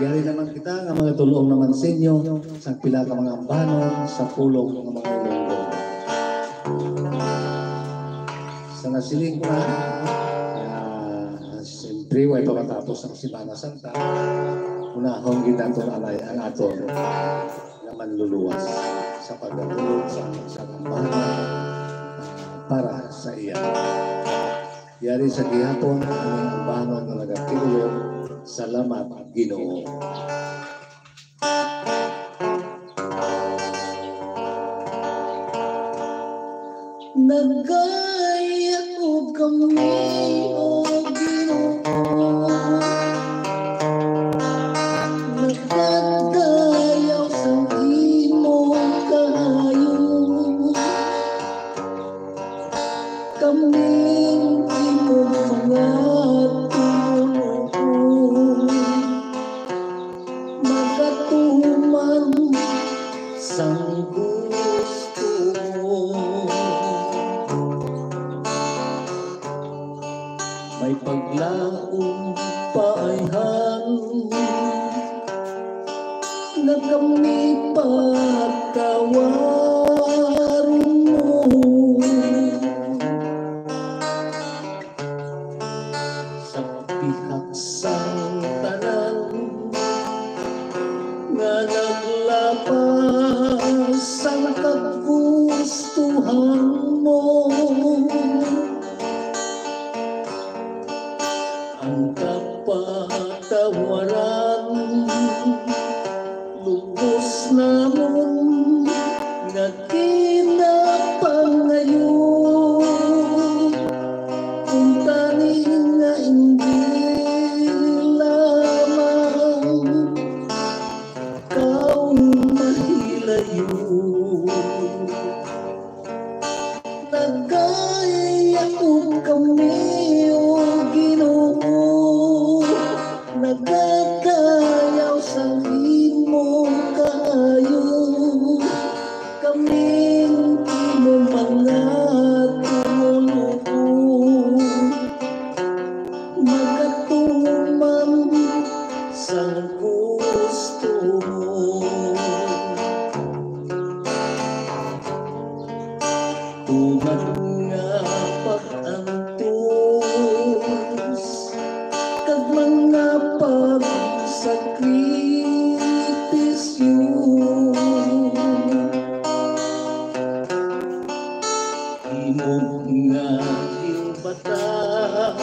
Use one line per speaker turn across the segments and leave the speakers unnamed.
Yari naman kita nga mga tulong naman sa inyo sa pila ka mga ambanon sa pulong ng mga ilonggo. Sa nasiling ko na, siyempre, way pagkatapos ng Semana Santa, unahong ginatong alay ang aton na manluluwas sa pagkatulog sa ambanon para sa iya. Yari sa gihapon ang ambanon na nagakilulong. Salamat, Ginoo. Nagaya ko kami, O Ginoo, nagdadayaw sa imong kahayo, kaming imong mga sang gusto mo. May paglaong paayhan na kami pagkawarin mo. Sa pihak sang tanan nga naglapas ang kagustuhan mo, ang kapatawaran lubos namon nga kinapangayon, kung tani nga hindi lamang kau mahilayo. Nagaya ko kami, O Ginoo, nagadayaw sa imong kaayo, kaming imong mga tumulong, magatuman sa gusto mo. Tuman nga pag-antos kag mga pagsakripisyo, imong nga ibatas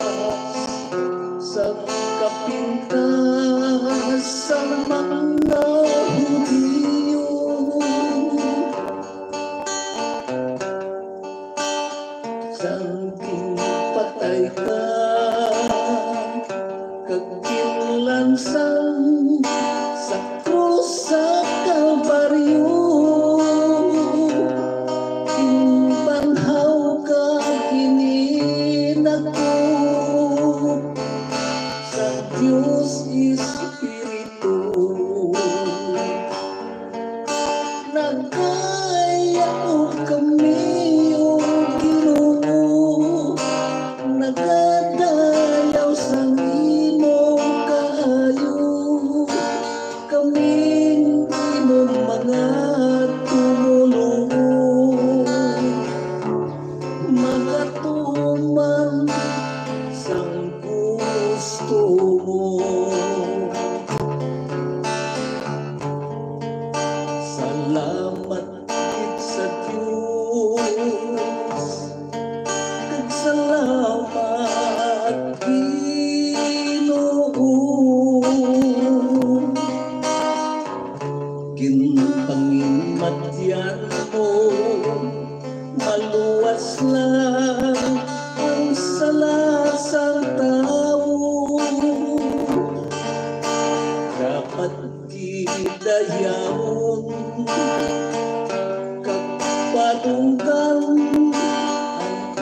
sa kapintas sa mga Hudiyo, sangking patay ka kag kinlansang sa krus sa Kalbaryo, kinbanhaw ka kininakop sa Diyos Espiritu. Nagaya ko kami, O Ginoo, nagadayaw sa imong kaayo, kaming imong mga tumulong, magatuman sang gusto mo. Salamat gid sa Diyos, kag salamat Ginoo, ginpangimatyan mo, maluwas lang ang sala sang tao, dapat gidayawon kag patunggal ang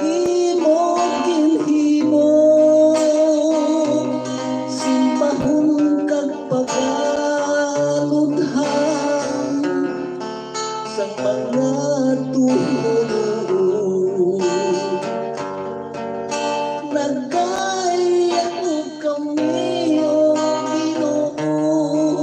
imong ginhimo, simbahon kag pagkaludhan sa mga tumulong. Nagaya ko kami, O Ginoo,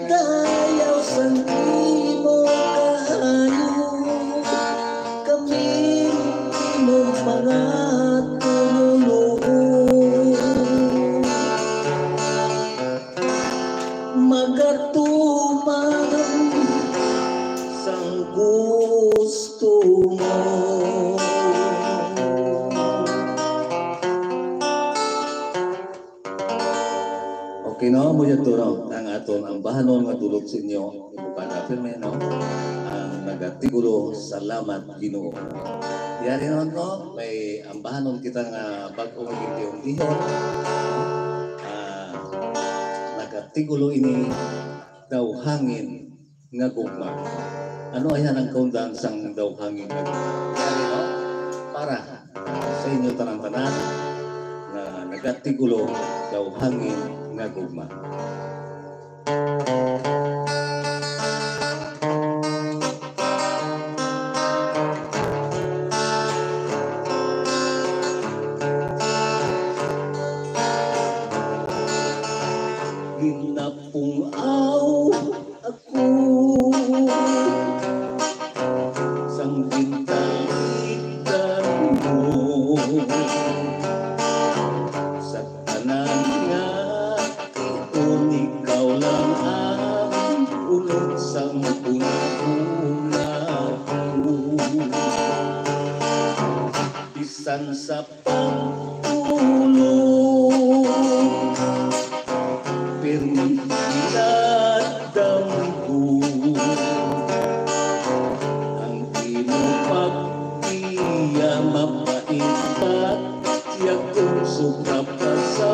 dayaw sa imo kaayo, kami mo mga tulong, magatuman sang gusto mo.
Okay, no? Mo yung turong ang aton ang bahanon nga tulog sa inyo. Ibukan na firme, no? Ang nagatigulo, salamat Ginoo. Yari naman, no? May ang bahanon kita nga bago magiging dihon. Nagatigulo ini daw hangin nga gugma. Ano ayan ang kaundan sang daw hangin nga gugma? Yari, no? Para sa inyo tanang-tanan na nagatigulo daw hangin nga gugma.
Ginapungaw ako sang gintalikan mo sa tanan nga iton ikaw lang ang ulot sang una-una ko. Bisan sa pagtulog pirmi dinadamgo ang imo pagtiya mapaipat tiyak kong sobra pa sa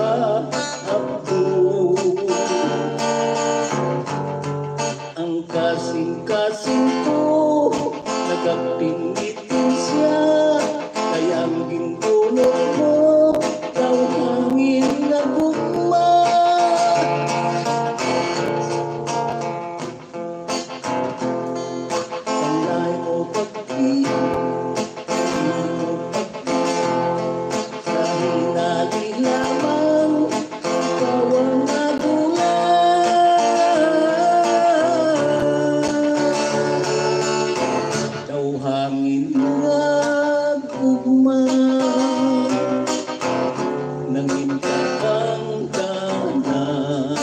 abdo. Ang kasing-kasing ko nagapingitin siya kaya ang gintulog mo daw hangin na gugma. Hangin nga gugma nangin kakang tanan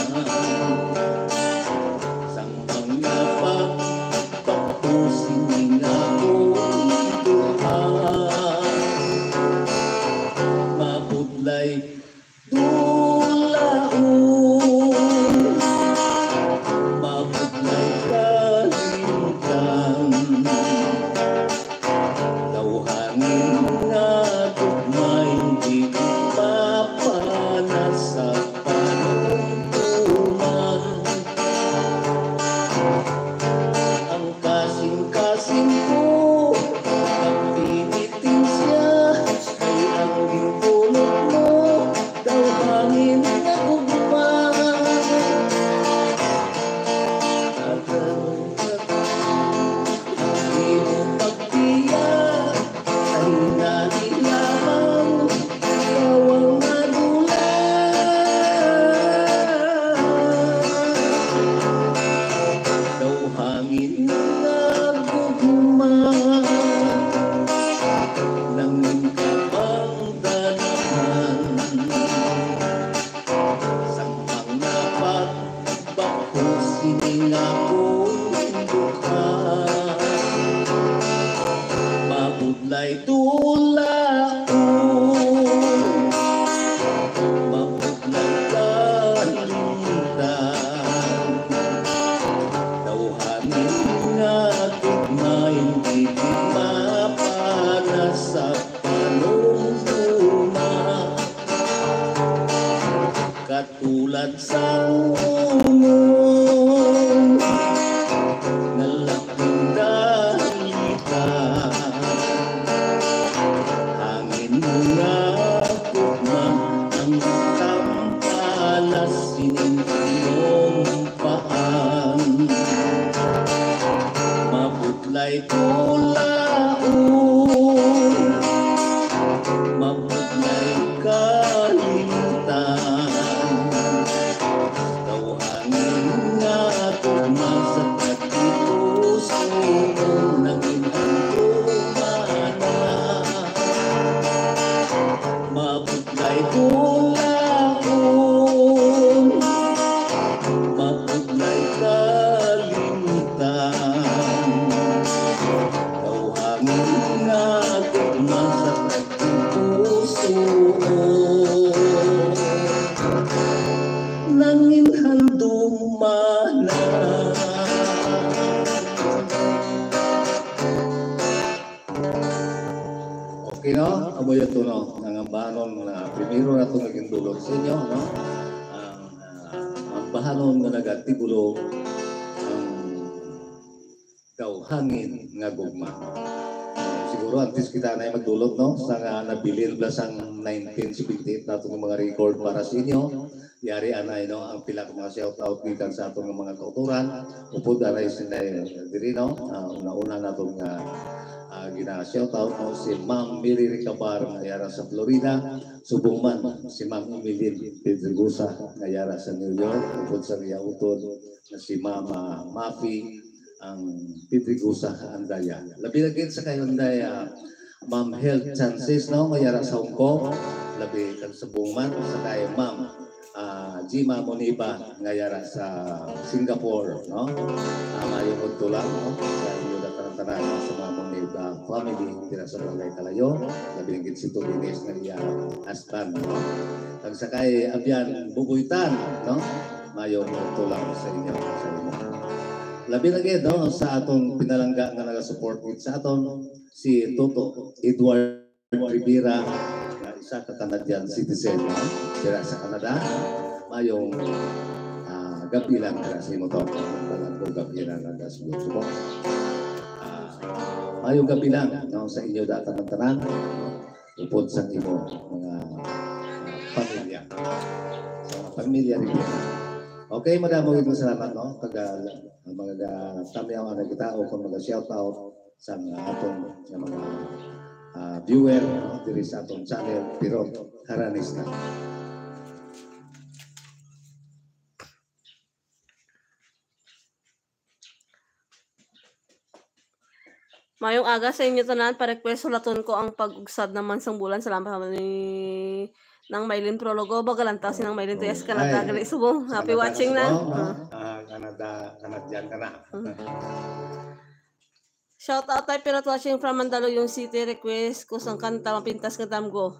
sang mga pagpapusin nga kong duhan mabudlay dulaon mabudlay kalimtan. Mabudlay tulaon mabudlay kalimtan daw hangin nga tugmain di mapana sa panungtuna katulad sa umong nalaking dalitan
Amo ito, no, ang ambahanon na primero na ito naging dulot sa inyo, no? Ang ambahanon na nagatigulo ang hangin nga gugma. Siguro antes kita na magdulot, no? Sa nabilin plus ang 1978 na itong mga record para sa inyo. Yari anay, no? Ang pila ng mga shout-out dito sa itong mga kauturan. Upod anay sinay diri, no? Una-una na itong gina-shoutout, no? Si Ma'am Miri Ricabar ngayara sa Florida. Subong man, si Ma'am Emilin Pedregosa ngayara sa New York. Upod sa Riyautod na si Ma'am Mafi ang Pedregosa Andaya. Labi lagi sa kayo Andaya, Ma'am Health Chances, no? Ngayara sa Hong Kong. Labi kang subong man sa kayo Ma'am Jima Moniba ngayara sa Singapore, no? Mayong tulang, no? Tanan sa mga Moniba family tira sa Barangay Kalayo, labi ng si Tubines na iya husband, no? Pag sakay abyan bubuitan, no? Mayong tulang sa inyo, sa inyo. Labi lagi, no? Sa atong pinalangga nga naga-support sa aton si Toto Edward Rivera, isa ka Canadian citizen, no? Tira sa Canada. Mayong gabi lang tira sa imo to. Gabi lang ang gasubok. Mayong gabi lang, no? Sa inyo data ng tanan. Upod sa imo mga pamilya. Sa pamilya rin. Okay, madamo ito salamat, no? Mga tamiyaw na kita o kung mag-shoutout sa atong mga viewer, no? Diri sa atong channel, pero haranis na.
Mayong aga sa inyo tanan, pa-request ulaton ko ang pag-ugsad naman sang bulan. Salamat ni nang Maylin Prologo, bagalantasin ng Maylin Tuyas Canada. Gali subong, happy watching na.
Canadian ka na.
Shout out tayo pero watching from Mandaluyong City. Request ko sang kanta, mapintas ka tamgo.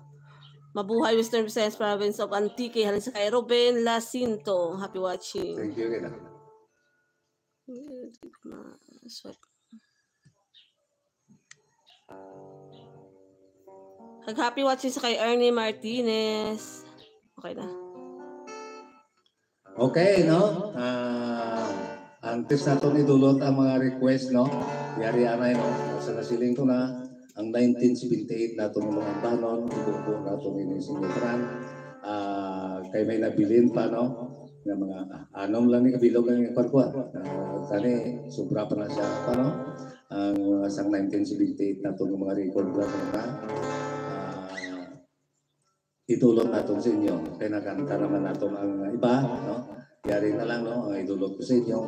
Mabuhay Western Visayas Province of Antique. Halin sa kay Ruben Lacinto. Happy watching.
Thank you, Rina.
Happy watching sa kay Ernie Martinez. Okay na.
Okay, no? Antes na ito idulot ang mga request, no? Yari anay, no? Sa nasiling ko na, ang 1978 na itong mga banon, ibubuo na itong inisinitran. Kay may nabilin pa, no? Ng mga anom lang ni kabilog ang iparkuan. Kani, sobra pa na siya, pa, no? Ang isang 1978 na itong mga record na itulot natin sa inyo. Kaya nakanta naman natin ang iba, no? Yari na lang, no? Ang itulot ko sa inyo.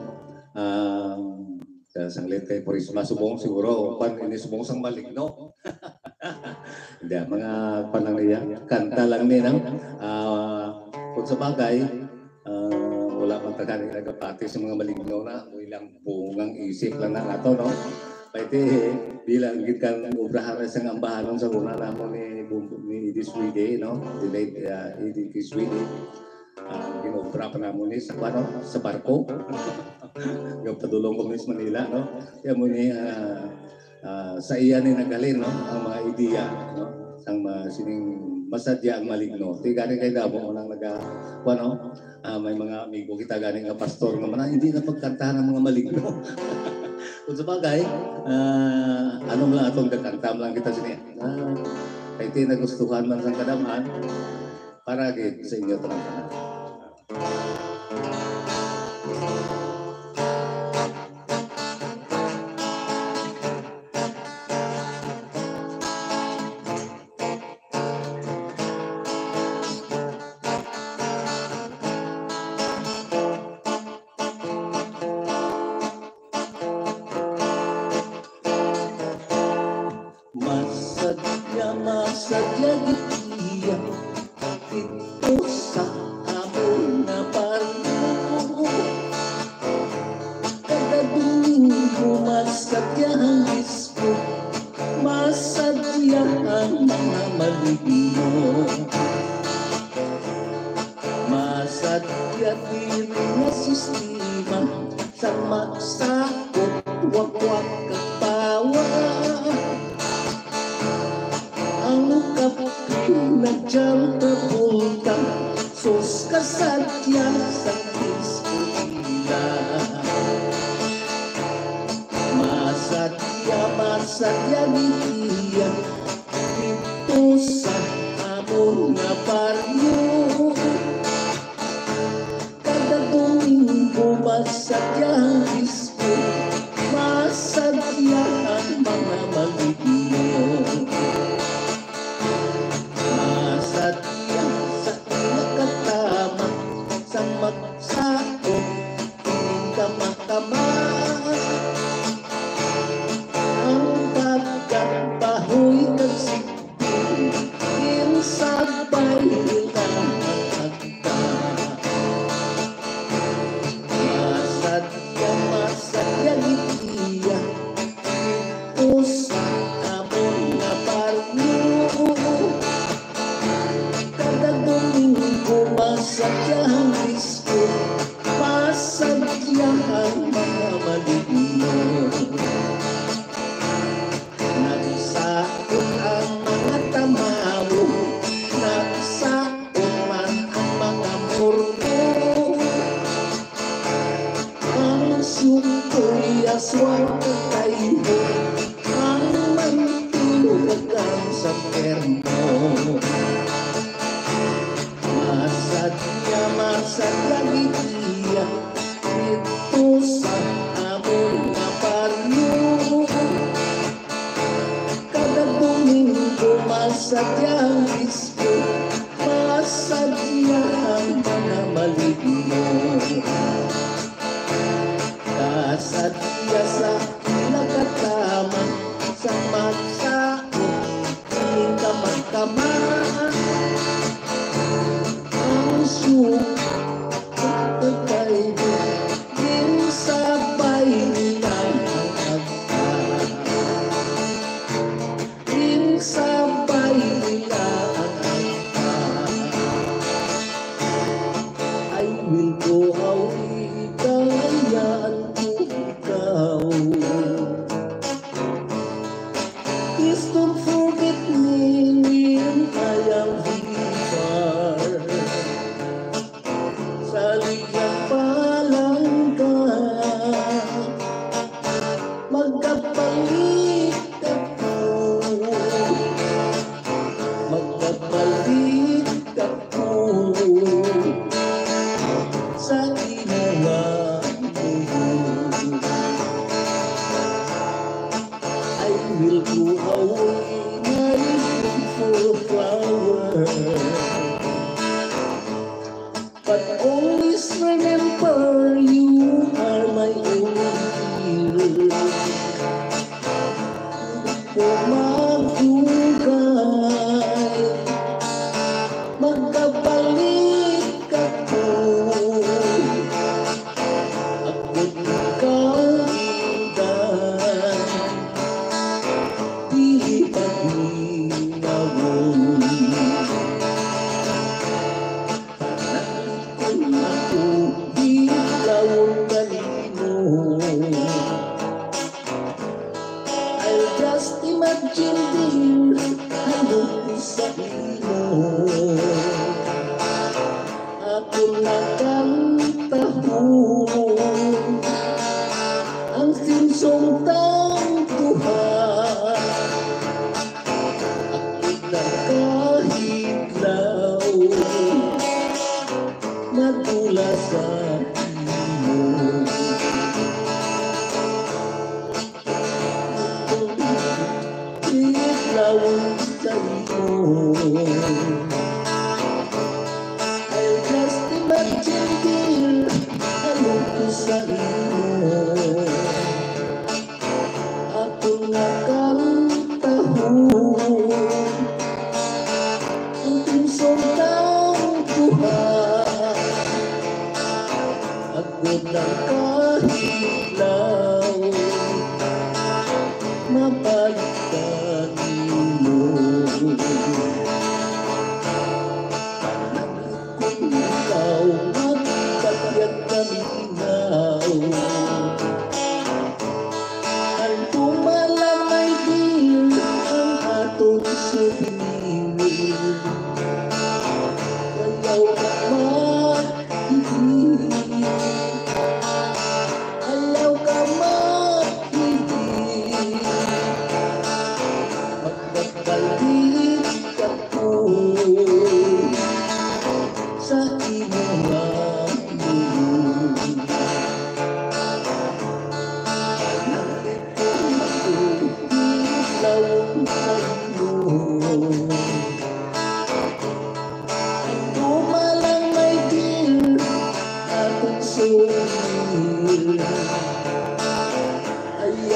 Sanglit kay Purisma subong, siguro, ini subong sang maligno. Hindi, mga panang niya. Kanta lang niya, no? Kung sa bagay, wala pang taganing nagapati sa mga maligno na, ilang bungang isip lang na nato, no? Pwede, bilang gikan obrahan sa ambahanon sa una namon ni Edith Swede, no? The late Edith Swede. Ginobra pa namon ni sa barko. Yung padulong ko sa Manila, no? Kaya mo ni sa iya ni nagalin, no? Ang mga ideya, no? Ang sining masadya ang maligno. Di gani kay damo nang may mga amigo kita gani nga pastor nga man hindi na pagkantahan ng mga maligno. Kung sa bagay, anong lang atong kakantam lang kita siniya. Kaya iti nagustuhan man sa kadaman, para sa inyo ito lang kanan.
Masadya giya dito sa amon na barko. Kada Domingo masadya ang disco, masadya ang mga maligno. Masadya diri na sistema sa magsakot, wag-wag katawa. Ang Nadyang Travolta, sos kasadya sa disco nila. Masadya niya dito sa amon nga baryo. Kada Domingo masadya ang disco, masadya ang mga maligno. Masadya sa nakatama, sa magsako, piling kama-kama. Ang pagkabahoy kag sikpin, yung sabay nilang magagda. Masadya gitiya, dito sa amon nga baryo. Kada Domingo masadya ang disco, masadya ang mga maligno. Nagsaot ang mga tamawo, nagsaot man ang mga murko. Ang suko'y aswang kayo, ang mantulagan sa perno. Masadya gitiya, dito sa amon nga baryo. Kada Domingo masadya ang disco, masadya ang mga maligno. Kasadya sa nakatama, sa magsako, piling kama-kama. Ang sukat kayo, yung sabay nilang magagda. Yung sabay nilang magagda. I will go out, ikayaan ko ikaw.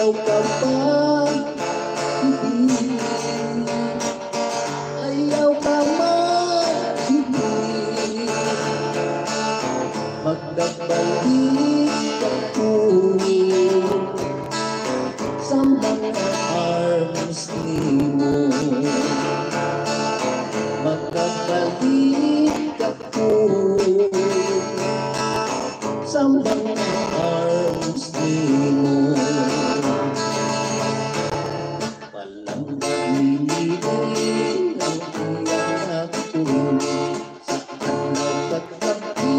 Ayaw ka ba? Hindi. Ayaw ka man? Hindi. Magkabalik ako sa mga arms mo. Magkabalik ako sa mga arms mo. Walang magbibigay ng iyak ko sa araw at gabi.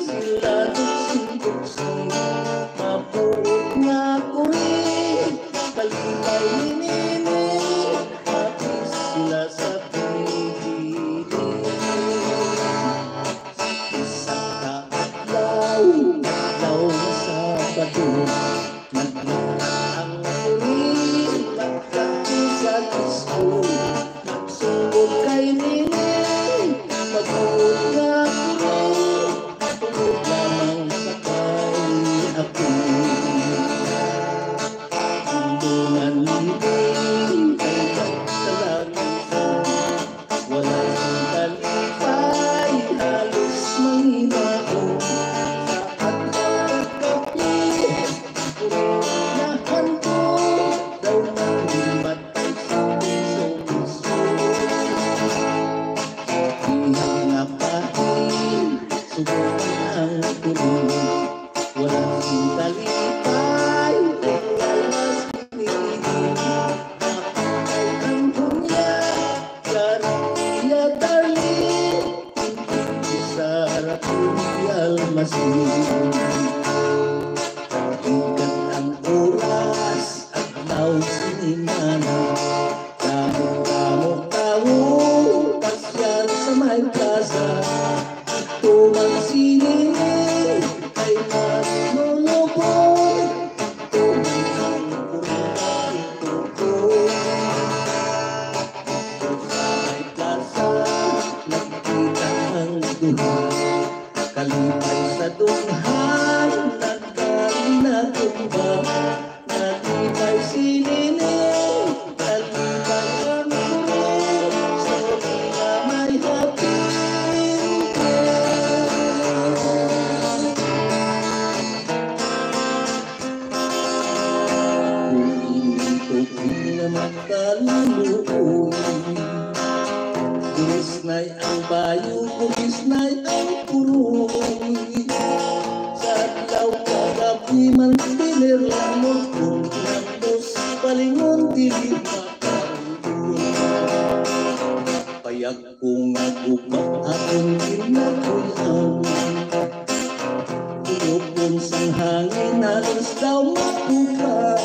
Sila nagsibuksi, mabuot nga ko rin. Kalipay nininig, pati sila sa piling. Isang kaadlaw, daw sa bato, nagmana ang uri, nagkaki sa disco. Nagsugod kay nining, mabuot nga ko rin. Tulog lamang sakay ako. Tulungan nining, kay nagkalagitan. Wala siyang kalipay, halos manginao. Sa adlaw at gabi, purinahan ko, daw nalimatay sa puso. Ihang nga pahin, subukan ang tulong. Wala siyang kalipay, wala sinihin. Napatay ang dunya, Garcia darling, hindi sa harap ni almasin. Ikat ang oras, adlaw sinimana. Damo-damo tao, pasyal sa may plaza. Ito ang sinihin, ay mas lulubog. Ito ang kurina, ito ko. Sa may plaza, nakita ang duha. Kalipay sa dunghan, nagdali na tumba. Nalipay si Nining, nalipay ang kurong. Sa kabila may hapin. Kung hindi ko pinamakalimutan, Disnay ang bayo ko, Disnay ang puroy. Sa adlaw kagabi man pilir lamon kung landos palingon dili makarundun. Payag kong nagubak akong ginaguyan. Tulupon sang hangin halos daw mapukan.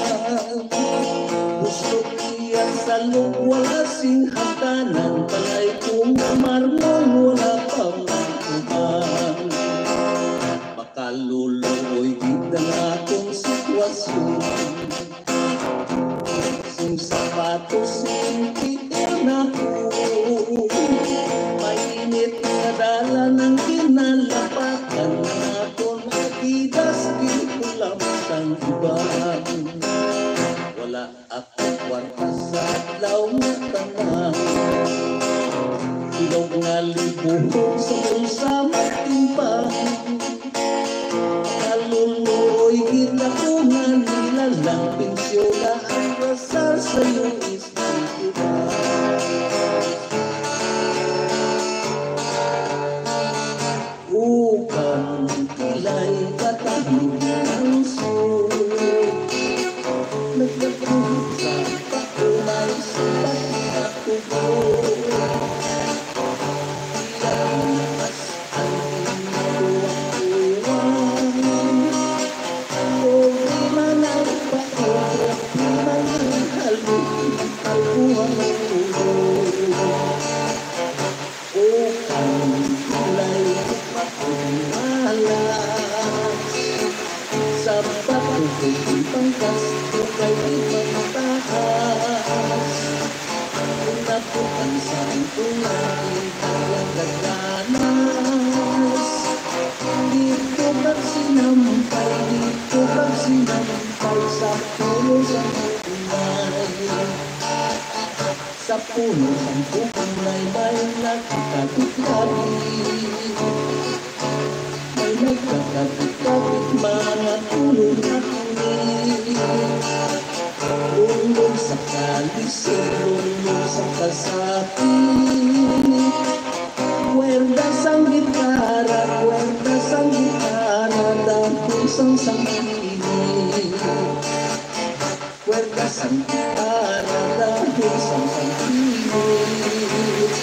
Gusto iya sa loob wala sing hagdanan. Palay kong marmol wala pang tuban. Makaluluoy gid ang akong sitwasyon. Sing sapatos sing tiil na ko. Mainit na dala ng kinalapakan. Akong makidas di ko lamang iban. Wala ako kwarta sa adlaw nga tanan. Ilog nga libuhong sa bulsa matimbang. Kaluluoy gid ako nga nilalang. Pensyola ang kasal sa iyong istorya. Upang kilay katahig ng sulit. Nagkakulit sa pakulay sa pagkakako ko. Ilang mas ang inaluwang-uwang. O di man ang pakulay, di man ang halong albuhang ulo. Upang kilay pakumalas sa pagkukulit pangkas kay ipangtaas. Kung napukan sa tulay talagang ganas. Dito pag sinampay, dito pag sinampay. sampay sa puno sa kulay. Sa puno sa kulay may nagkakabit-kabit. May nagkakabit-kabit mga tulog na tuloy. Lulong sa kalisod, lulong sa kasapit. Cuerdas ang gitara, dahil sang sangkinig. Cuerdas ang gitara, dahil sang sangkinig.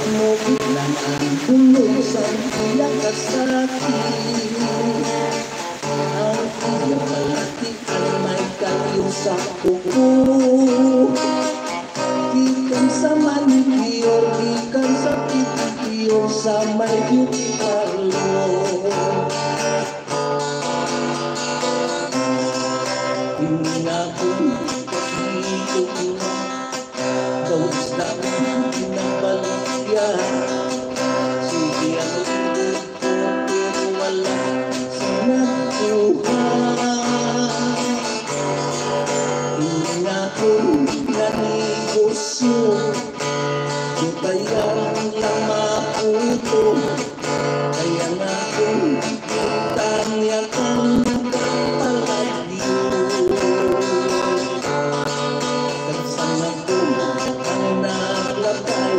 Umukit lang ang tulog sa ilang kasakit. Ang iyong malati ay may kaliw sa kuko. Gikan sa manicure, gikan sa pedicure, sa may beauty parlor. Pinakong pag-iikot na, gawis na ang pinabalagya. Sige ang ulit ko, pero wala sa nakuha. Pinakong negosyo, yung kaya lang maputo. Kaya nga kung tanya kang nagpapalagyo. Kagsang ako ang naglakay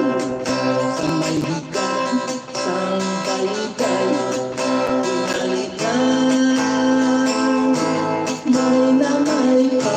sa may higang sang baligay. Pinalitan may na may pa.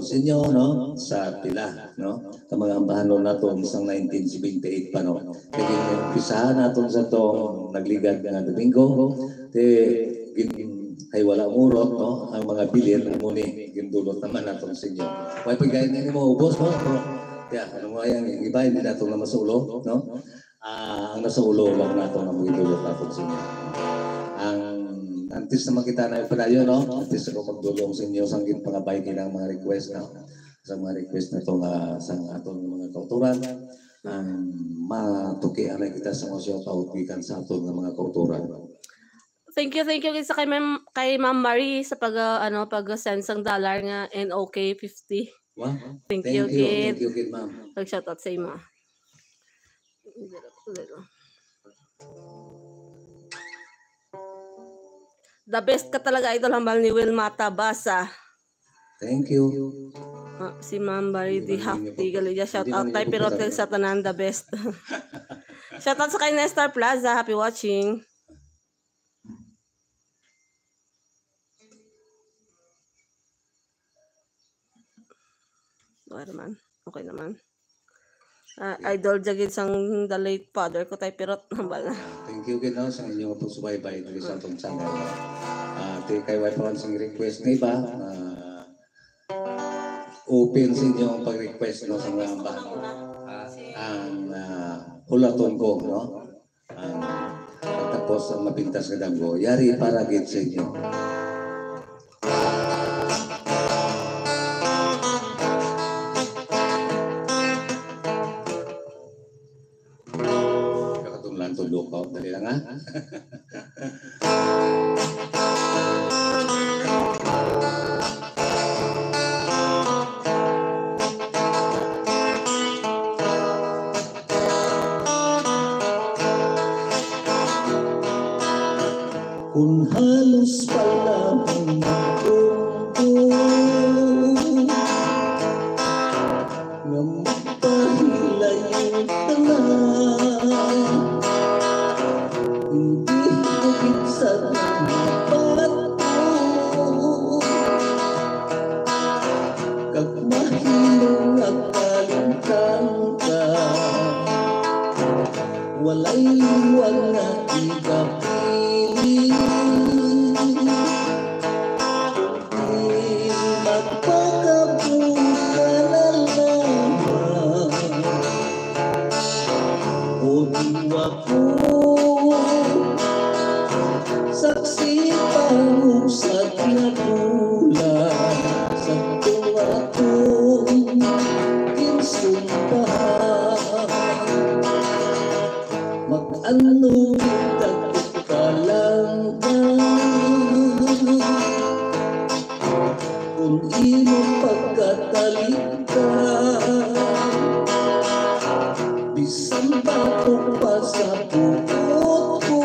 Sinyo, no? Sa pila, no? Kamang-ambahan nato isang 1978 pa, no? Kaya pisahan nato sa to, nagligad nga Domingo, ay wala urot, no? Ang mga bilir, muni, gindulot naman nato sa inyo. May pagkain na mo, ubos, no? Kaya, ano mo yan, iba, hindi nato na masulo, no? ang nasa ulo lang nato na magdulot natin sa inyo. Ang antes na makita na pala yun, no? Antes ako magdulong sa inyo sa aking pangabay ng mga request na sa mga request na ito sa atong mga kauturan. Matukian na kita sa mga siya kautikan sa atong mga kauturan.
Thank you sa kay Ma'am Marie sa pag-send sang dollar nga NOK 50.
Wow.
Thank you, kid.
Thank you, kid, ma'am.
Pag-shoutout sa imo. The best ka talaga, idol, hambal ni Wilmata Basa.
Thank you.
Si Ma'am Marie di Hafti Galilya, shoutout tayo pero sa tanan, the best. Shoutout sa kay Nestor Plaza, happy watching. Okay naman. Idol jagid sang the late father ko tayo pirot hambal na.
Thank you gino sa inyong pagsubaybay diri sa atong channel. Kay wife ron sing request na iba. Open sa inyong pag-request no sa mga bata. Ang hulaton ko no. Tapos ang mapintas nga damgo. Yari para gid sa inyo. Tulog ko. Dali lang ha. Kung halos pala ang mundo na magpahilay yung tanan, hindi ko pinsan ang bato kag mahimong nagkalintang ka walay liwag na igapili di magpakabuka na lamang o diwa ko saksi pangusad na bulan sa tuwa kong kinsumpahan mag-ano kita ka lang kung iyong pagkatalikan bisan bato pa sa buot ko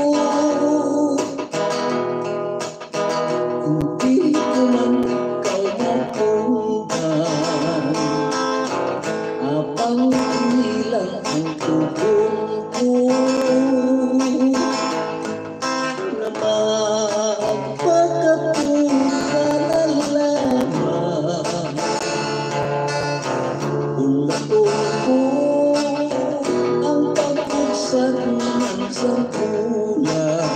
hindi ko man ikaw mapuntan abang nilang ang tugon ko na magpakatuka na lamang ulatong ko ang pag-usad ng sangkulan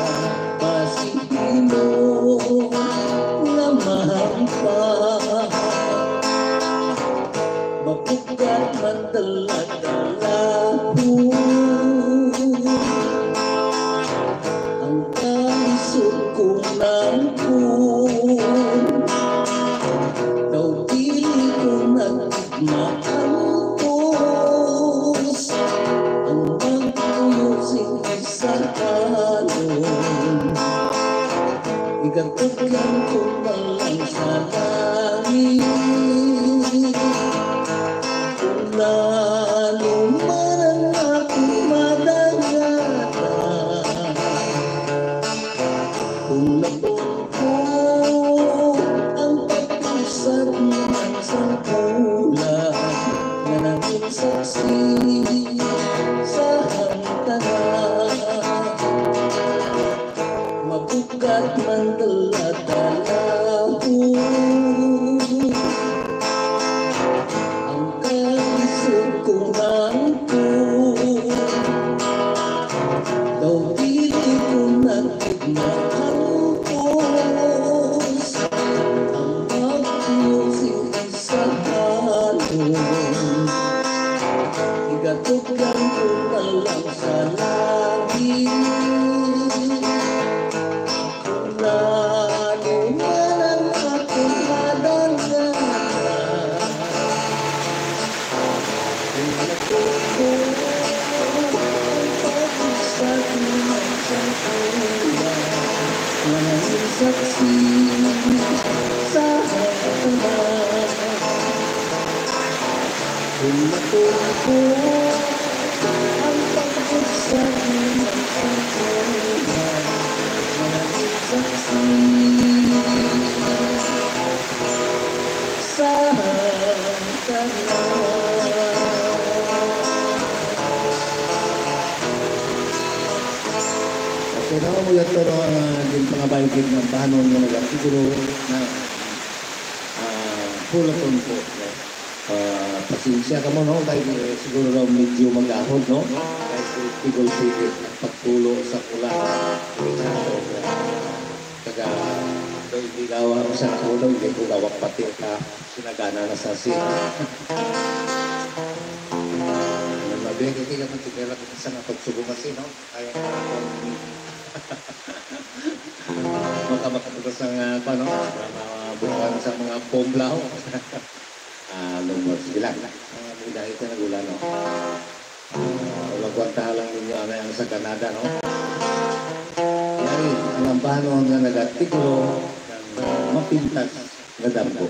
pasihino na mahampan mapugat man dala-dalaho ang kalisod ko ng daw dili ko nagmaantos ang magpuyusing sa kalon igantugyan ko malang sa langit kung naluman ang aking madagatan kung labon ko ang pag-usad ng sangkulan na naging saksi sa hantanan mabugat man dala-dala langit kung lalo man ang aking madangganan. Kung natuto ang pag-isabi ng sangkulan, walang saksi sa harapan. Kung natuto ang pag-isabi ng sangkulan, walang saksi sa harapan. Pero mo yan pero din pangabayagin ng bahanon nga nag-artikulo na pulaton po. Pasensya ka mo, no? Dahil siguro raw medyo mag-ahod, no? Dahil tigol-tigil at pagtulo sa pula. Taga, hindi gawa mo sa nakulo, hindi ko gawak pati ka sinagana na sa sin. Mabigay ka man tigala ko sa napagsubong kasi, no? Kaya makabakatas ng bukan sa mga pomblaho. Lumot. Sige lang. Dahil ka nagula, no? Ulagwanta lang ninyo ang sa Canada, no? Yari, ang ambano nga nag-artikulo ng mapintas na damgo.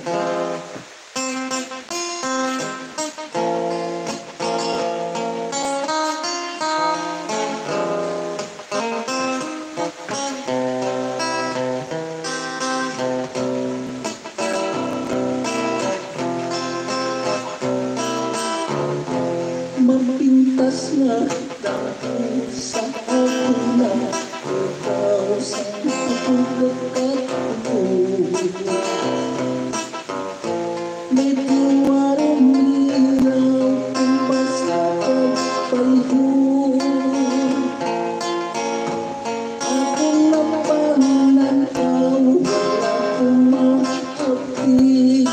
Mapintas nga dahil sa ako na ikaw sa pagkakataon. May diwarang niraw kung masakag palihon. Ako napananaw, wala kong maapin.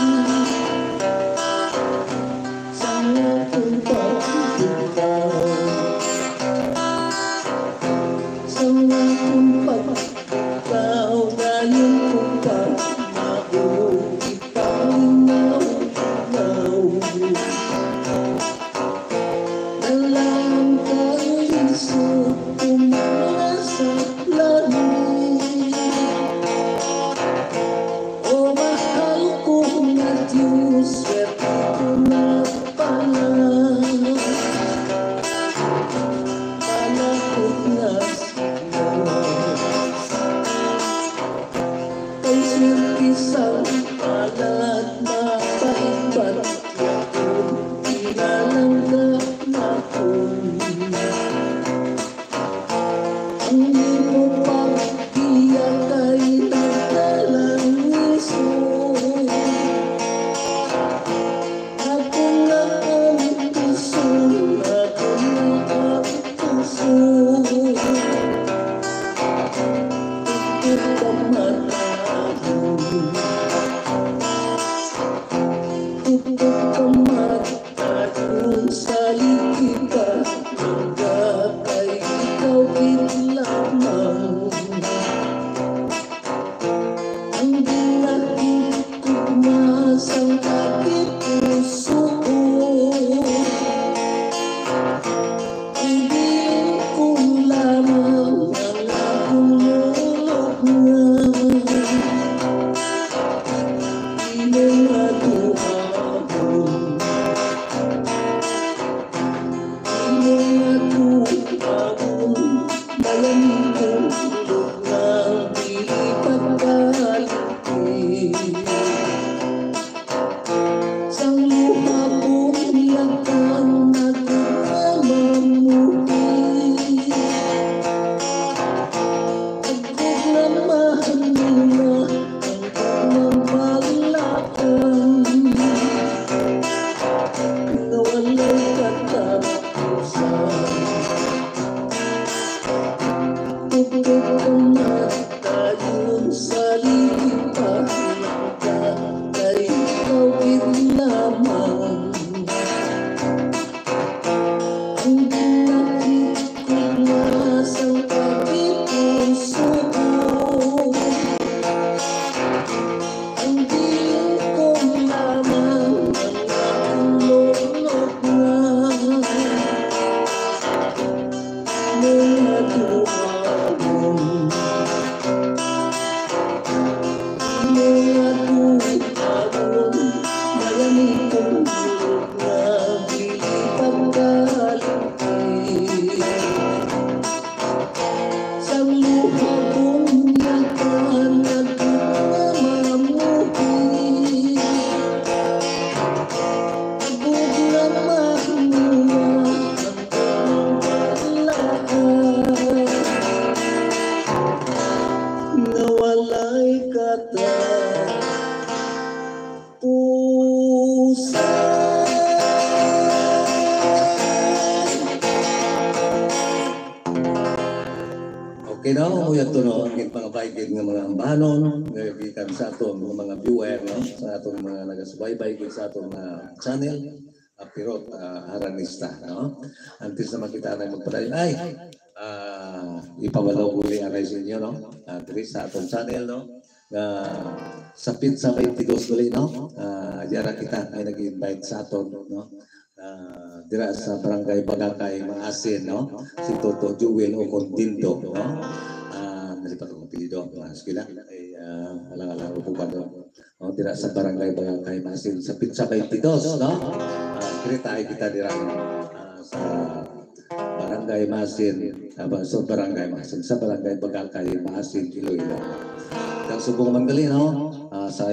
Sana kung pagkitaw, sana kung pagkitaw, gayon kung pagkitaw, ipalinaw, dalang kayo sa umana sa langit. O mahal ko na Diyos, swerte ko na pala. Malakot na sinas, kay swerte sa palat mapaibat yakon, pinalanggan ako. Ang imo pag-iyak ay nagdalangiso. Ako na ang puso, ako na ang puso. Ito ka matahon, ito ka matahon sa likitan. Hanggat ay ikaw din lamang ang dinakitugmas ang aking puso ko. Hindi ko lamang ang akong lulugnan. Inungatuhapon, inungatuhapon, malamig ang tulog ng di pagkalitin. Sang luha kong yakan na kumamamuti. Agkog na mahal na ang pagmamaglakan, na walay katapusan. Okay na, umuya ito no, ang mga baigid ng mga ambanon, ngayon sa atong mga viewer, no? Sa atong mga nagasubaybay, sa atong channel, Pirot Aranista, no? Antes na makita na magpadayon, ay, ipawalaw uli aray sa inyo, no? Diri sa atong channel, no? Sapit sa 22 uli, no? Diara kita ay nag-invite sa atong, no? Dira sa barangay Bagakay Maasin, no? Si Toto Jewel o Contindo, no? Nalipat akong pilido, skila ay alang-alang po pa doon, no? Dira sa barangay Bagakay Maasin sa Pizza 22, no? Kiritaay kita dira sa barangay Maasin, sa barangay Bagakay Maasin, Iloilo. Kang subong man gali, no? Sa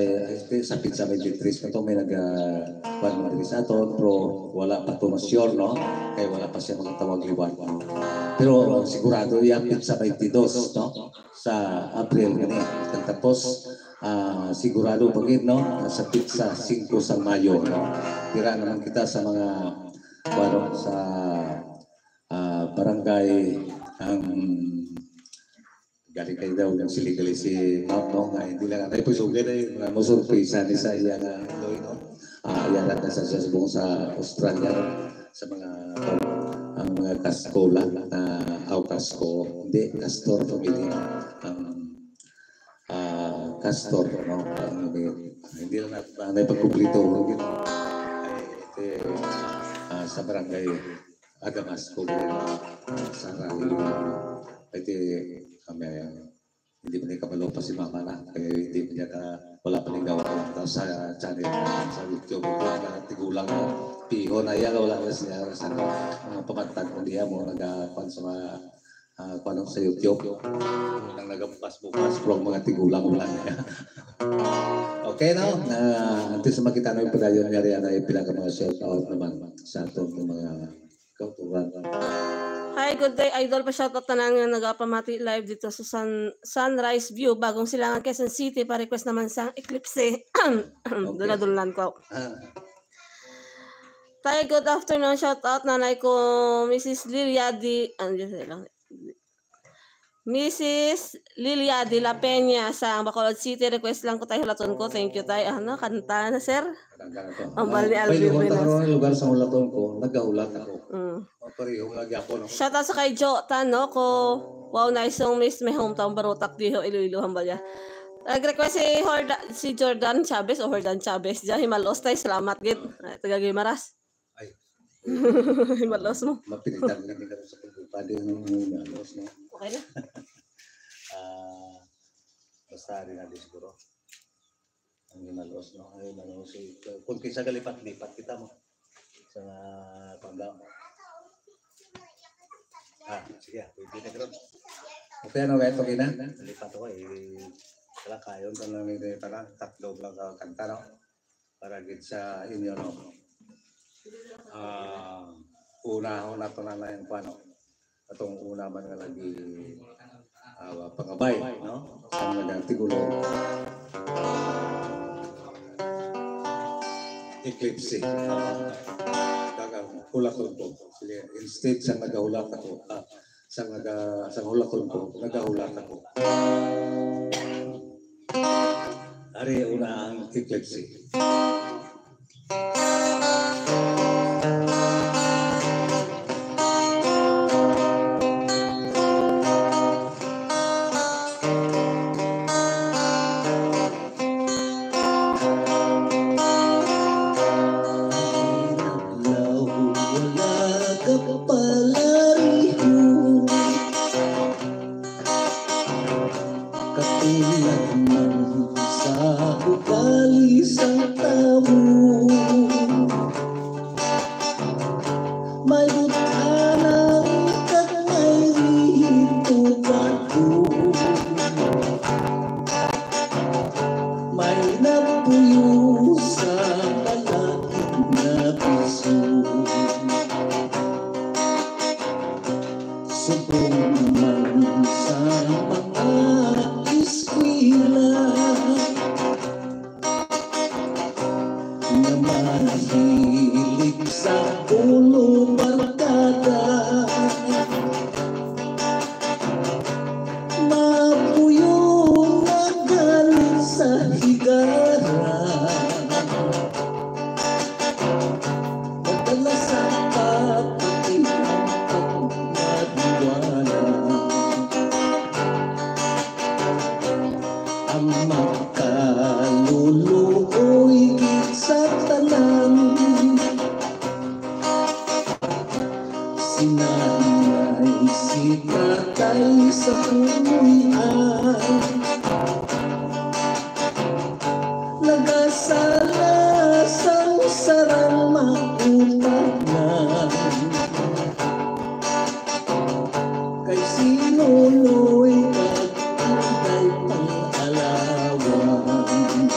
Pizza 23 na ito may nag-kwan sa aton, pero wala pa ito masyor, no? Kaya wala pa siya magtawag liwan. Pero sigurado yung Pizza 22, no? Sa April ganit. Tapos sigurado pagid, no? Sa Pizza 5 sa Mayo, no? Tira naman kita sa mga sa barangay ang galing kayo daw ng siligali si Ma'am, no? Hindi lang tayo pusugin ay mga masurpresa ni sa iya na Loy, no? Iyan natin sa buong sa Australia, no? Sa mga ang mga Cascola na Casco, hindi, Castor family, no? Ang Castor, no? Hindi lang natin pagkumpleto, no? Ay, sa barangay Agamasco, sa Rally, ito hindi mo na kabalo pa si Mama na, kaya hindi mo niya wala pa rin gawa sa channel sa YouTube. Tigulang piho na iya, wala na siya sa mga pamantag na diya mo nagpan sa mga panong sa YouTube. Nang nagabukas-bukas from mga tigulang wala niya. Okay, no? Antes na makita na yung padayon niya rin ay pinaka mga shout-out naman sa itong mga kauturan.
Hi, good day, idol. Pa-shoutout na lang nagapamati live dito sa Sunrise View, bagong silangan Quezon City. Pa-request naman sa Eclipse. Dula-dulan ko. Tay, good afternoon. Shoutout nanay ko, Mrs. Liliadi. Mrs. Lilia de la Peña sa Bacolod City. Request lang ko tayo hulaton ko. Thank you tayo. Kanta na, sir? Ang bali Alvin Venas.
May lugar sa hulaton ko, nagkahulat ako. Parehong lagi ako, no?
Shoutout sa kay Jotan, no? Wow, nice song, miss. May hometown barotak diho, Iloilo, Hambalya. Nag-request si Jordan Chavez o Jordan Chavez. Diyan, Himalos tayo. Salamat, gid. Taga-Gimaras.
Ay.
Himalos mo.
Mapilitan na din sa pagpapade ng Himalos, no?
Okay na.
Basta rin na siguro. Ang Himalos, no? Ay, Himalos. Kung kisa galipat-lipat kita mo sa panggaw. Sige, pwede na gano'n. Okay, ano ba ito, Kina? Lipat ako wala kayo, ito lang parang tatlo lang kanta, no? Para gid sa inyo, no? Una ako na ito na lang yung paano. Itong una man nga lagi pangabay, no? Sa mga tigulo. Eclipse. Hulakon ko. Sige, instead sa nagahulak ako, sa hulakon ko, nagahulak ako. Ari una ang Eclipse. Ulat man sa ugali sa tao, may butana kag may rito bago, may napuyo sa palaging na piso. Subong man sa mga eskwela na mahilig sa ulo barkada, mapuyo na galing sa higara, madalas sa kapatid ang pagmadiwala, ang magkaluluoy git sa tanan, si nanay, si tatay sa tuwian, nagasala sa sarang mautanan, kay sinuloy kag anday pang-alawans,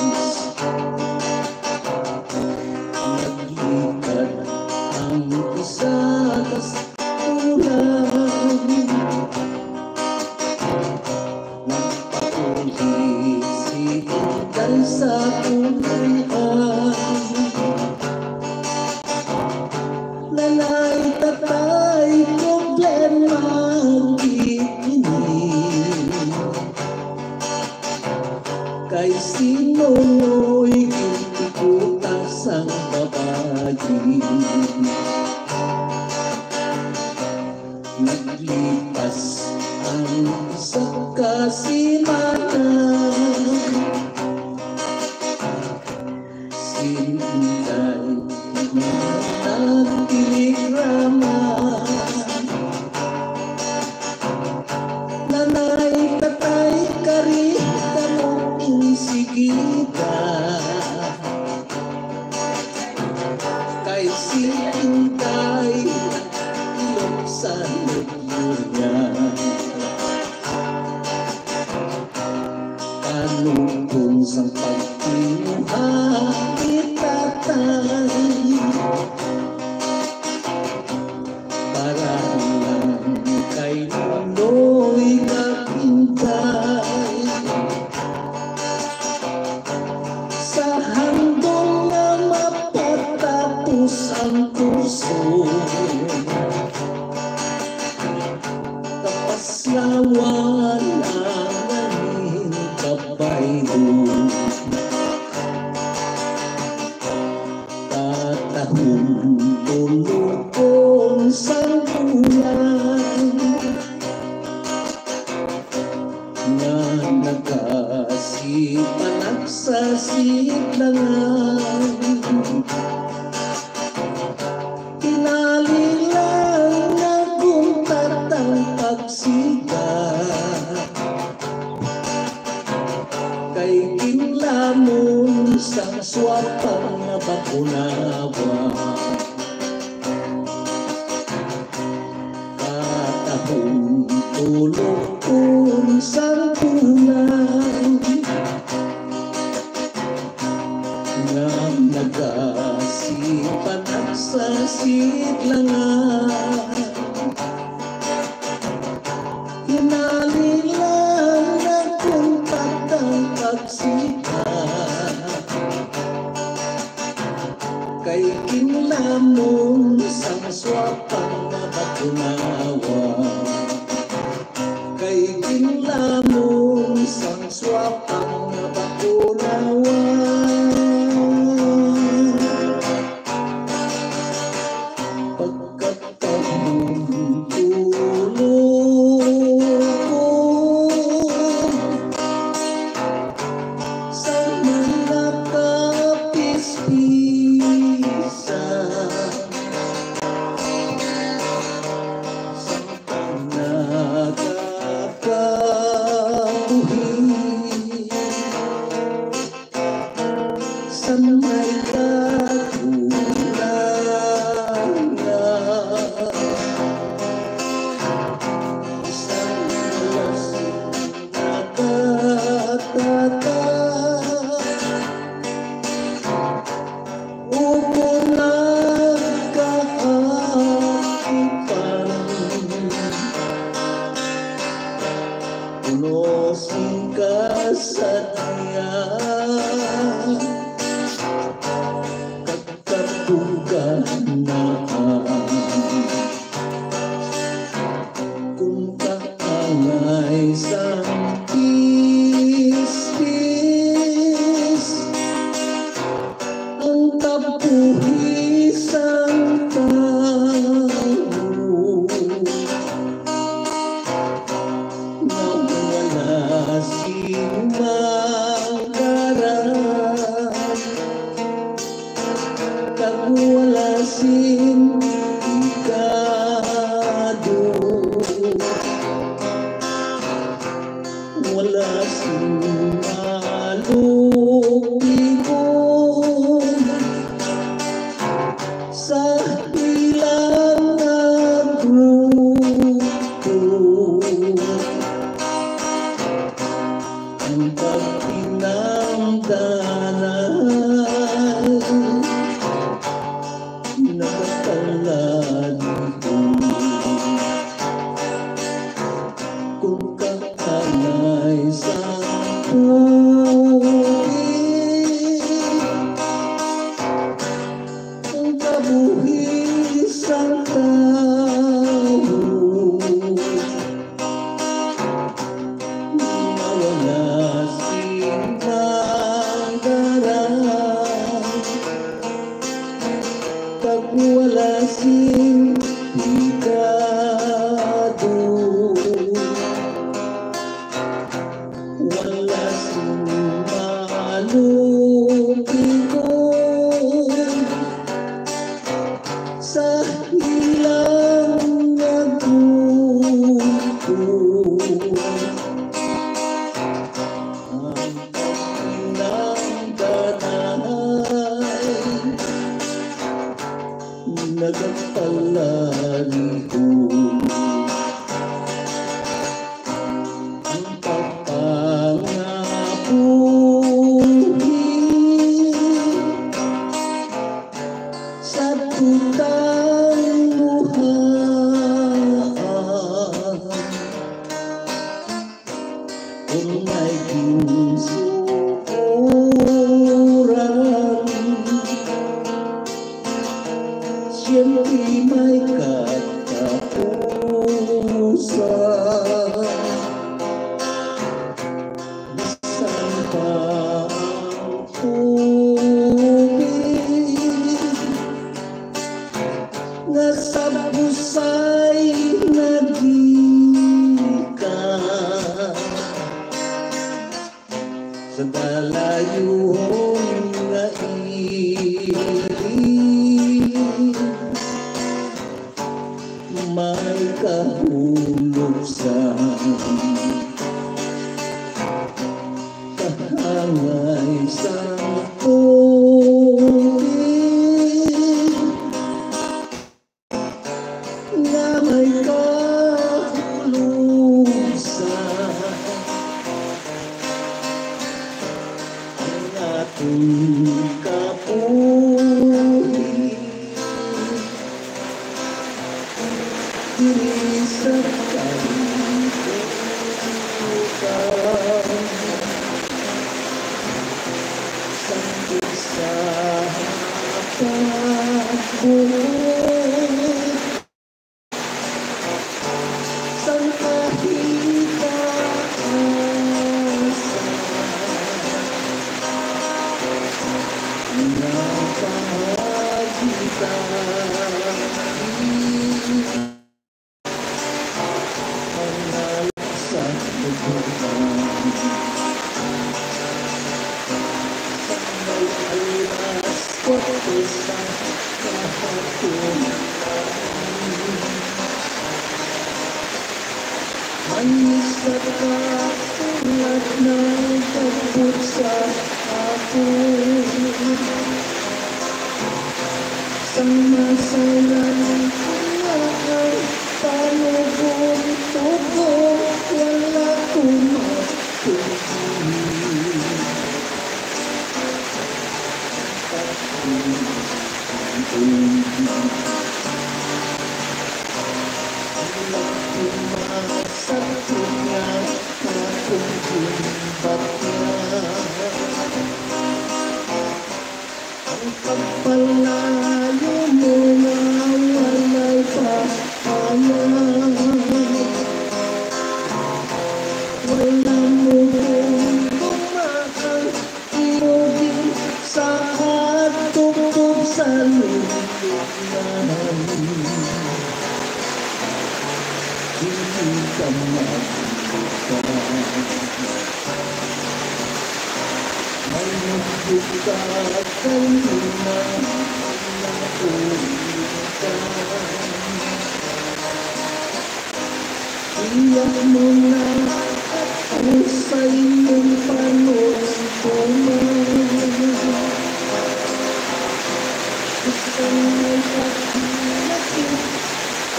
naglikad ang isa kas ulan, nagpatuloy si Inday sa tuwian, nanay tatay problema kini, kay sinuloy gintikutas ang babayi, naglipas ang isa kasimana, si Inday na nagtiligrama, nanay tatay kari kamong sigita, kay si Inday ilong sa lubyo niya, kanungkong sang pagkinuha itatay, para lang kay Nunoy kapintay, sa handong na mapatapos ang kurso, kapaslawan ang namin kabaydo, tatahong tulukon sa bulan, na nagasipan at sa sidlangan, tinalilang na guntat ang pagsika, kay kinlamon sa swapang na bakunawa, katahong tulukon sa bulan, na nagasipan at sa sidlangan, hinalilang na guntat ang pagsika, kay kinlamon sa swapang na bakunawa, kay kinlamon sa swapang na bakunawa. Pagka Punosin ka sa tiyan, katapuganaan. Kung kaangay sa istis, ang tapuhisang tao, na wala simagaran, kag wala sigado, wala simalupikon sa ilang na grupo. Ang pagpinamdanan nakatalad ko. Kung kakanay sa tuwid, ang kabuhisang tao, nawala simagaran, kag wala sigado, wala simalupikon sa ilang na grupo. Ang pinangganay nagpalariho, ang papangabuhi sa tutang buhaan. Kung may ginsukuran, siyempre may katapusan. Bisan pa ang tubig nga sa busay nagikan, sa dalayuhon nga ilig, may kahulusan. Kahangay sa tuwid, nga may kahulusan. Ang ating kapuhi diri sa kalibutan, sangkot sa pagbuhay, sang kahitasan, napahagitan. Manis na katulad ng pagput sa ako, sang masaya ng kanyang panubong tubo, wala kumatuloy. Sa tunya
kung simbat niya. Ang pagpalayo mo na walay paalam, wala mo dumaan inuwi sa hatupog sa luminan. Hindi ka makita, may magbuka kanina na ulitan. Iyak mo na ako sa iyong panuntunan. Isang may pagkilakit,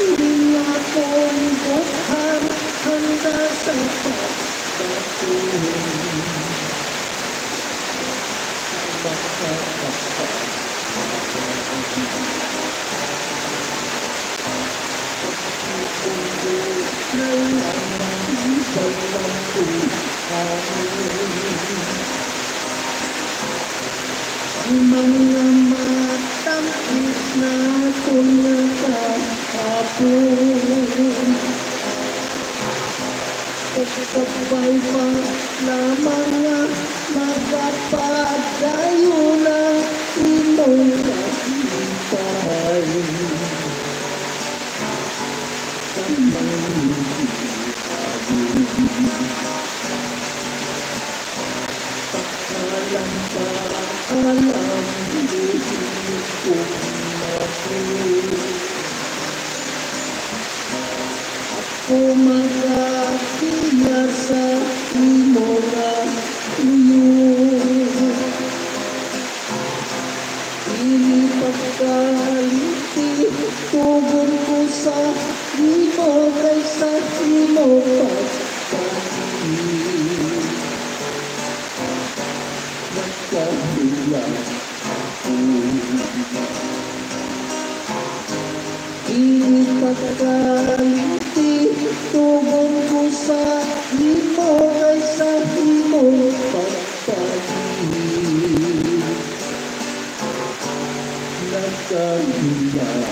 hindi akong bukhan, handa sa pagkatuhin. Ang mga matangkis na kung nakahapon, pagkabay pa lamang na magpapadayo na imong nakitay. Pagkalang pa alam hindi ko natin. Ako magkakilya sa imo na iyon. Ini pagkaliti, tugon ko sa imo kaysa imo pagkakilya. Nagkakilya ako. Ini pagkaliti, tugon ko sa imo kaysa imo pagkakilya. Nagkakilya ako.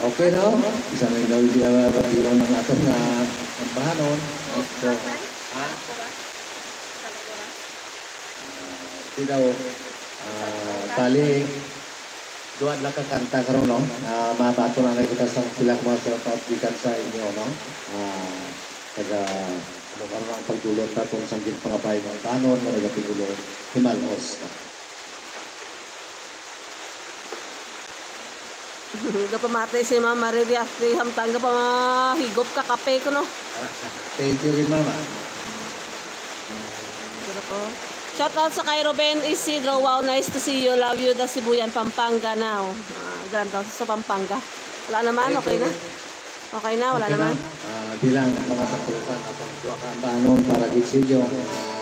Okay, no? Isa na yung gawin sila pag-iwan ng aton na bahanon. So, di daw, bali, duwan lang kakanta karon, no? Mabato na kita sa sila mga sa pablikan sa inyo, no? Kaya, ano karon ang pagdulot na itong sanggit pangabay ng bahanon, mga pigulo, himalos.
Gapamatay si Mama Marilia, di hamtang ka pa mahigop ka kape ko, no?
Thank you rin, Mama.
Shout out sa kay Ruben Isidro. Wow, nice to see you. Love you, the Sibuyan, Pampanga now. Ganda sa Pampanga. Wala naman, okay na. Okay na, wala naman.
Bilang mga takulukan at ang paano para gisilyo,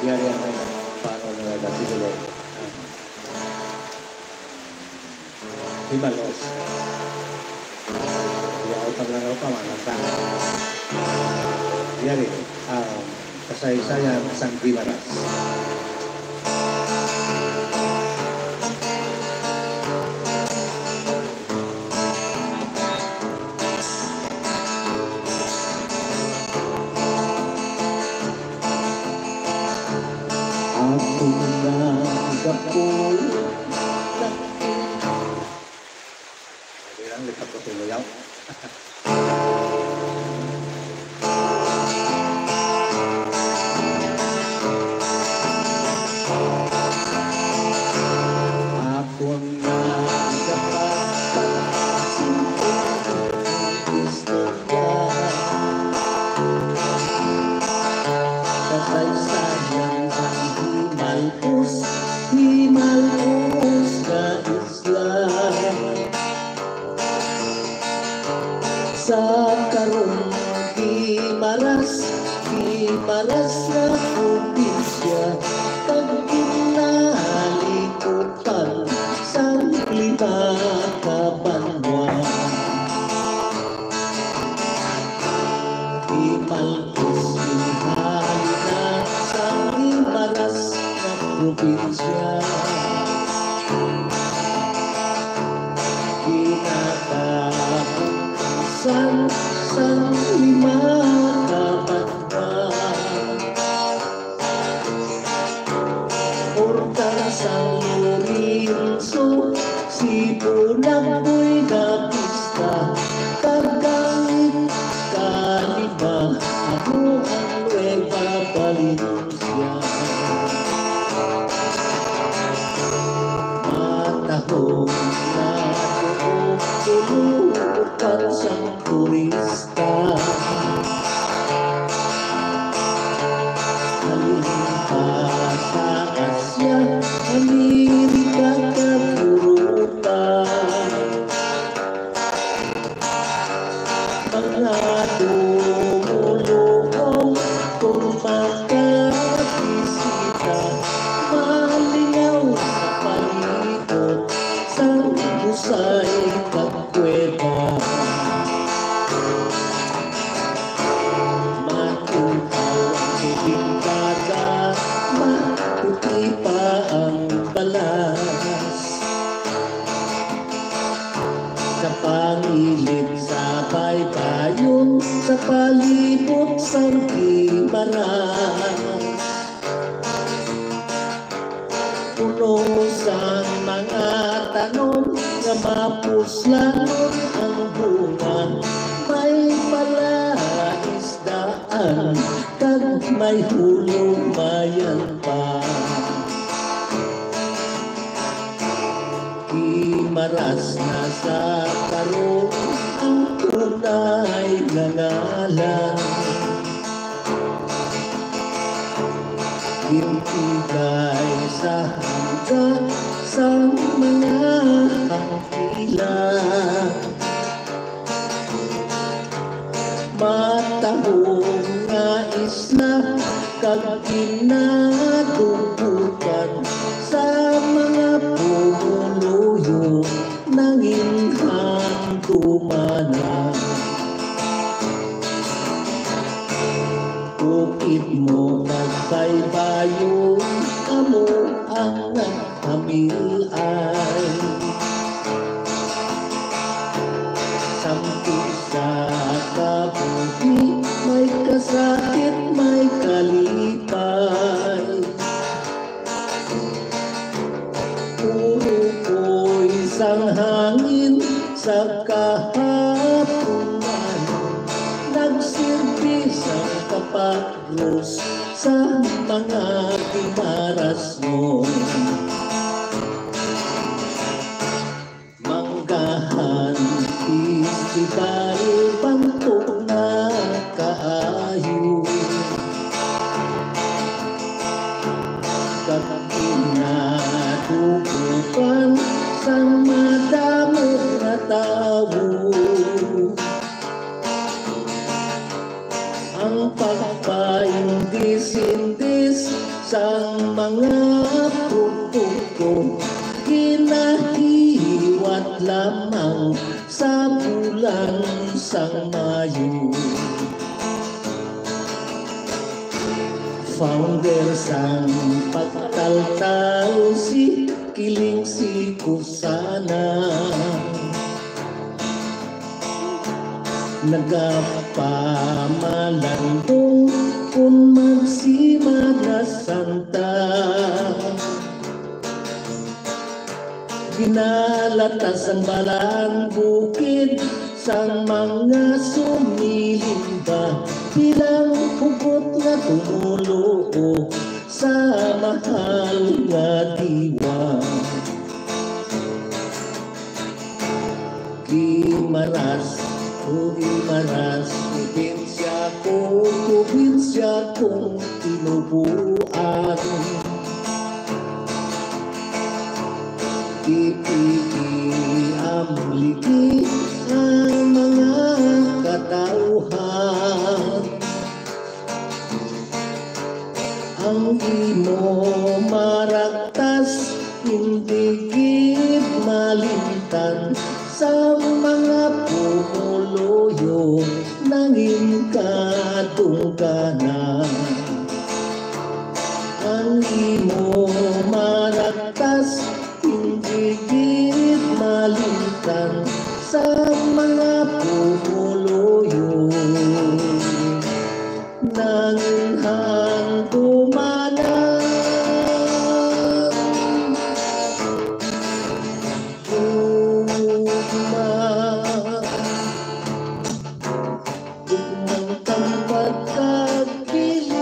yari ang paano nila dati dito. Himalos. Iyaw lang ako pa, manatang. Yari, kasaysayan sang Gimaras. Ako nagkapoy. Bilang lipat ko tuluyaw. Ako kasaysayan ang himalos na isla. Sa karong Gimaras na probinsya, probinsya. Kinatakasan sa lima dapat ba? Portasang lurinso, sibulang mo'y napista. Kagangit kaliba, ako ang Nueva Valencia. Matahong na doon, tulukan sa turista. Halimbawa sa Asya, Amerika, Europa. Mga dumulong kung makabisita, malinaw sa palibot sa husay pagkweba. Matukaw ang siling dagat, maputi pa ang balas. Sa pangilid sa baybayon, sa palibot sa Gimaras. Puno sa mga tanong nga mapuslanon ang bunga. May palaisdaan kag may hulong bayan pa. Gimaras na sa karon ang tunay nga ngalan. Gintigay sa hanggan sa mga angkila. Matahong nga isla kag kinadubukan sa mga pumuluyo nanging handumanan. Bukid mo magbaybayon, amo ang hamilay. Sampit sa kabuhi, may kasakit, may kalipay. Puro ko'y isang hangin sa kahapunan. Nagsilbi sa kapagros sa mga Gimaras mo. Manggahan, festival, pantok na kaayo. Kapinadubukan sa madamot na tao. Ang pagpaindis-indis sa mga produkto, kinahiwat lamang sa bulan sang Mayo. Founder sang pagtaltal si Kiling si Kusana. Nagapamalandong kung magsimad na santa. Ginalatas ang balang bukid sa mga sumilimba. Bilang hugot na tumulo sa mahal nga diwa. Gimaras, Gimaras, probinsya kong tinubuan. Ipiamliki ang mga katauhan. Ang imo maraktas, hindi gid malimtan sa mga pumuluyo nanging katungkanan. ang imo maratas, hindi git malitan sa mga pumuluyo. Nanghang tumanang Gugmang tampat kagpiliyo,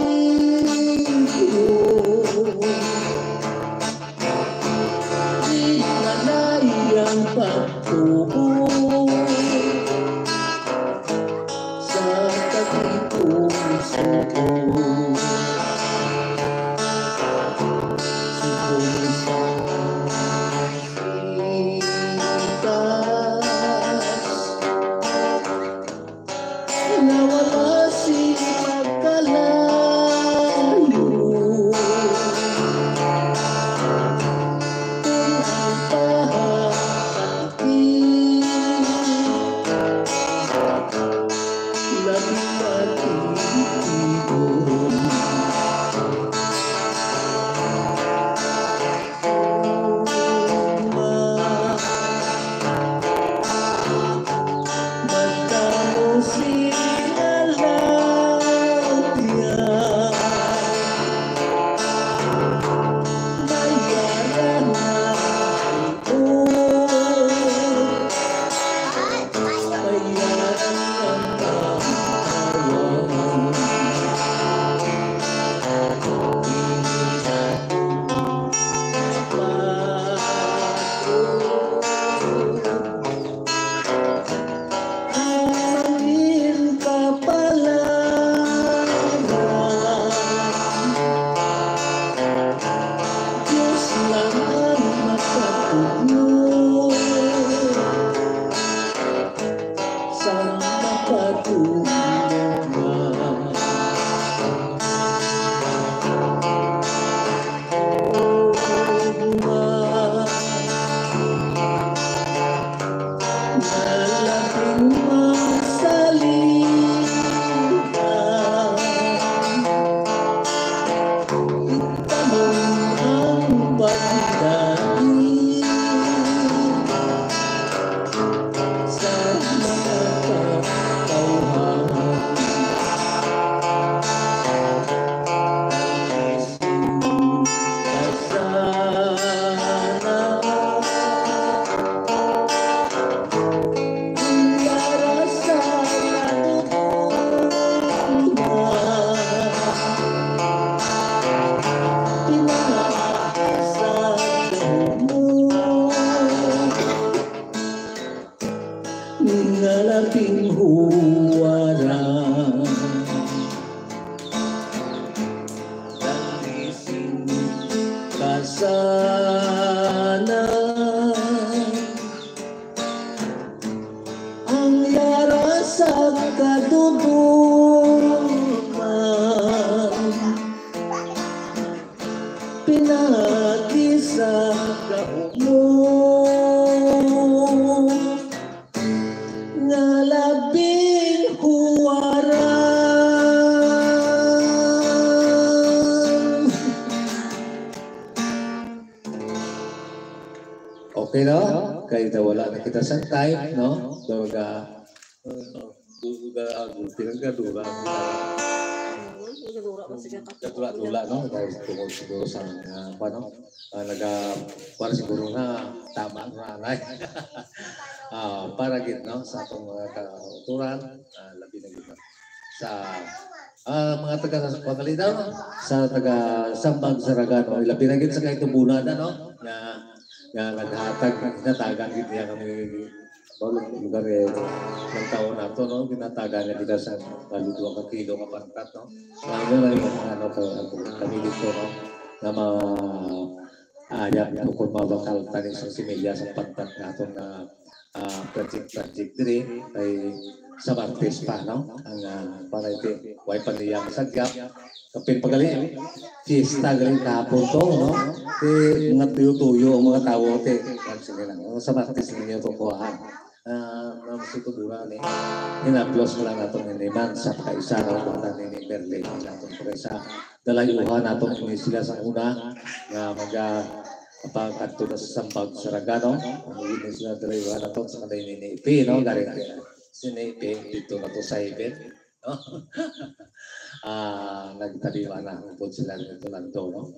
di manayang pagtubo sa katipong suko. Nawala si pagkalayo, kung ang pahapatid labing matitibon. Magkano si ngalaping huwarang Dandisin kasana ang yara sa kaduduman, pinagi sa kaumo ngalabing huwarang. Okay no? Kahit na wala na kita sa time, no? Doga, pinagkadura. Katula-tula, no? Dahil tungkol siguro sa ano, para siguro na tama na nanay. Para gid no sa atong mga kauturan, labi na gid sa mga taga Pangalinaw, sa taga Sambag Saragano, labi na gid sa kay tubunan no nga naghatag ginatagan gid niya kami bawal lugar ng taon nato no ginatagan niya kita sa 2 kilo ka pangkat no. Ano na yung ano kami dito no na ayak kung mabakal tani sa similya sa pantat nato na project diri ay sa Martes pa no ang para ito way paniyang sagyap kapin pagali fiesta gali kahapon to no ti mga tuyo ang mga tawo te sige lang sa Martes ninyo to kuhaan na masitudura ni ina-plus mo lang nato ni Man sa kaisa no ni Berlin nato presa dalayuhan nato ni sila sa una nga pagkadto na sa Sampag Saragano. Ang sila dalayuhan nato sa kanay ni Nipi, no? Galing si Nipi dito na to sa event, no? Nagtaliwa na po sila dito lang to, no?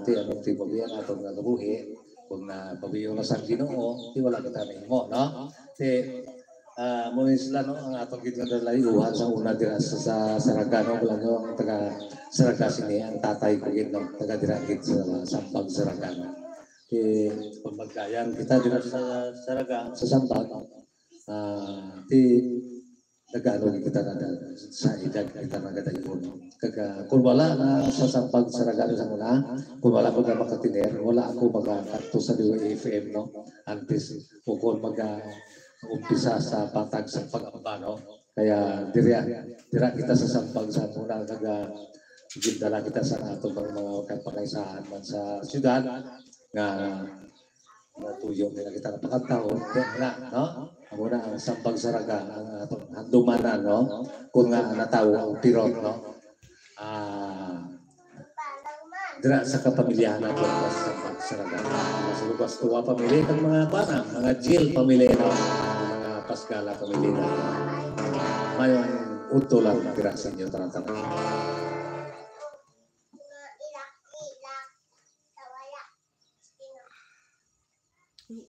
Ti anong ti pabiyan ato nga kabuhi kung na pabiyo na sa Ginoo, ti wala kita mo, no? Ti muna sila, no, ang atong ginagalayuhan sa una dira sa Saragano, wala nyo ang taga Saraga sini, ang tatay ko gid no, taga dira gid sa Sampag Saragano. Pagmagkayan kita dira sa Saraga, sa Sampag, nag-ano kita na sa edad kita nagadayon. Kung wala na sa Sampag Saragano sa una, kung wala ko na makatiner, wala ako magkakato sa FM, no? Antes, kung umpisa sa patag sa pag-amba, no? Kaya dira kita sa Sampag sa muna dala kita sa atong mga kapangaysahan man sa syudad nga natuyo nila kita napakataon na, no? Muna ang Sampag Saraga ang atong handumanan, no? Kung nga natawo ang pirot, no? Dira sa kapamilyahan natin sa Sampag Saraga. Sa lupas tuwa pamilya ng mga bana, mga Jill pamilya, no? Mga Pascala pamilya na. Mayon uto lang dira sa inyo tanang-tanang.